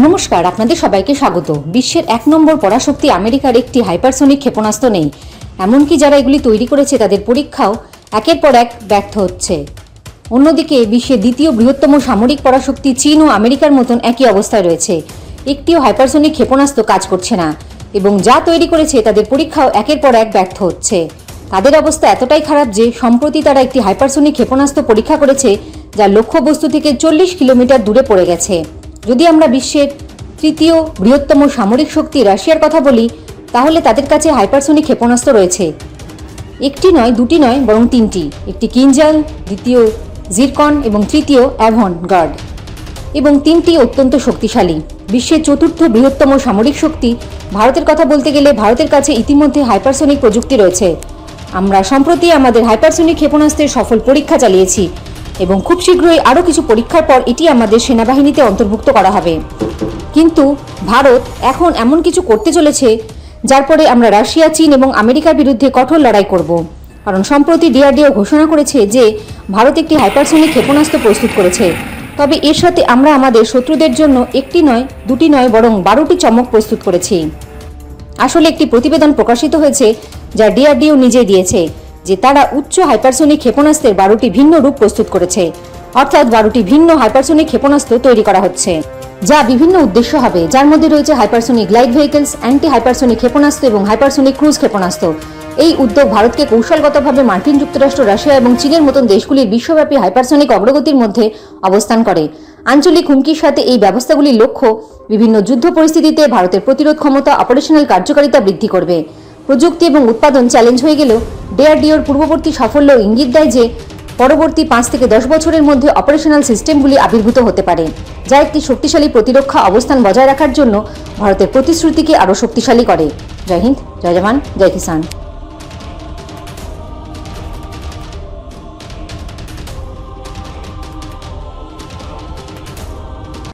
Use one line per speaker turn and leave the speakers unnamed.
নমস্কার, আপনাদের সবাইকে স্বাগত। বিশ্বের 1 নম্বর পরাশক্তি আমেরিকার একটি হাইপারসোনিক ক্ষেপণাস্ত্র নেই, এমনকি যারা এগুলি তৈরি করেছে তাদের পরীক্ষাও একের পর এক ব্যর্থ হচ্ছে। অন্যদিকে বিশ্বের দ্বিতীয় বৃহত্তম সামরিক পরাশক্তি চীন ও আমেরিকার মতন একই অবস্থায় রয়েছে। একটিও হাইপারসোনিক ক্ষেপণাস্ত্র কাজ করছে না এবং যা তৈরি করেছে তাদের পরীক্ষাও একের পর এক ব্যর্থ হচ্ছে। তাদের অবস্থা এতটাই খারাপ যে সম্প্রতি তারা একটি হাইপারসোনিক ক্ষেপণাস্ত্র পরীক্ষা করেছে যা লক্ষ্যবস্তু থেকে 40 কিলোমিটার দূরে পড়ে গেছে। যদি আমরা বিশ্বের তৃতীয় বৃহত্তম সামরিক শক্তি রাশিয়ার কথা বলি, তাহলে তাদের কাছে হাইপারসোনিক ক্ষেপণাস্ত্র রয়েছে। একটি নয়, দুটি নয়, বরং তিনটি। একটি কিনজাল, দ্বিতীয় জিরকন এবং তৃতীয় অ্যাভনগার্ড, এবং তিনটি অত্যন্ত শক্তিশালী। বিশ্বের চতুর্থ বৃহত্তম সামরিক শক্তি ভারতের কথা বলতে গেলে ভারতের কাছে ইতিমধ্যে হাইপারসোনিক প্রযুক্তি রয়েছে। আমরা সম্প্রতি আমাদের হাইপারসোনিক ক্ষেপণাস্ত্রের সফল পরীক্ষা চালিয়েছি এবং খুব শীঘ্রই আরও কিছু পরীক্ষার পর এটি আমাদের সেনাবাহিনীতে অন্তর্ভুক্ত করা হবে। কিন্তু ভারত এখন এমন কিছু করতে চলেছে যার পরে আমরা রাশিয়া, চীন এবং আমেরিকার বিরুদ্ধে কঠোর লড়াই করব। কারণ সম্প্রতি ডিআরডিও ঘোষণা করেছে যে ভারত একটি হাইপারসোনিক ক্ষেপণাস্ত্র প্রস্তুত করেছে। তবে এর সাথে আমরা আমাদের শত্রুদের জন্য একটি নয়, দুটি নয়, বরং 12টি চমক প্রস্তুত করেছি। আসলে একটি প্রতিবেদন প্রকাশিত হয়েছে যা ডিআরডিও নিজেই দিয়েছে যে তারা উচ্চ হাইপারসোনিক ক্ষেপণাস্ত্রের 12টি ভিন্ন রূপ প্রস্তুত করেছে। অর্থাৎ 12টি ভিন্ন হাইপারসোনিক ক্ষেপণাস্ত্র তৈরি করা হচ্ছে যা বিভিন্ন উদ্দেশ্য হবে, যার মধ্যে রয়েছে hypersonic glide vehicles, anti hypersonic ক্ষেপণাস্ত্র এবং হাইপারসোনিক ক্রুজ ক্ষেপণাস্ত্র। এই উদ্যোগ ভারতকে কৌশলগতভাবে মার্কিন যুক্তরাষ্ট্র, রাশিয়া এবং চীনের মতন দেশগুলির বিশ্বব্যাপী হাইপারসোনিক অগ্রগতির মধ্যে অবস্থান করে। আঞ্চলিক হুমকির সাথে এই ব্যবস্থাগুলির লক্ষ্য বিভিন্ন যুদ্ধ পরিস্থিতিতে ভারতের প্রতিরোধ ক্ষমতা, অপারেশনাল কার্যকারিতা বৃদ্ধি করবে। প্রযুক্তি এবং উৎপাদন চ্যালেঞ্জ হয়ে গেলেও ডিআরডিওর পূর্ববর্তী সাফল্য ইঙ্গিত দেয় যে পরবর্তী 5 থেকে 10 বছরের মধ্যে অপারেশনাল সিস্টেমগুলি আবির্ভূত হতে পারে, যা একটি শক্তিশালী প্রতিরক্ষা অবস্থান বজায় রাখার জন্য ভারতের প্রতিশ্রুতিকে আরও শক্তিশালী করে। জয় হিন্দ, জয় জওয়ান, জয় কিষাণ।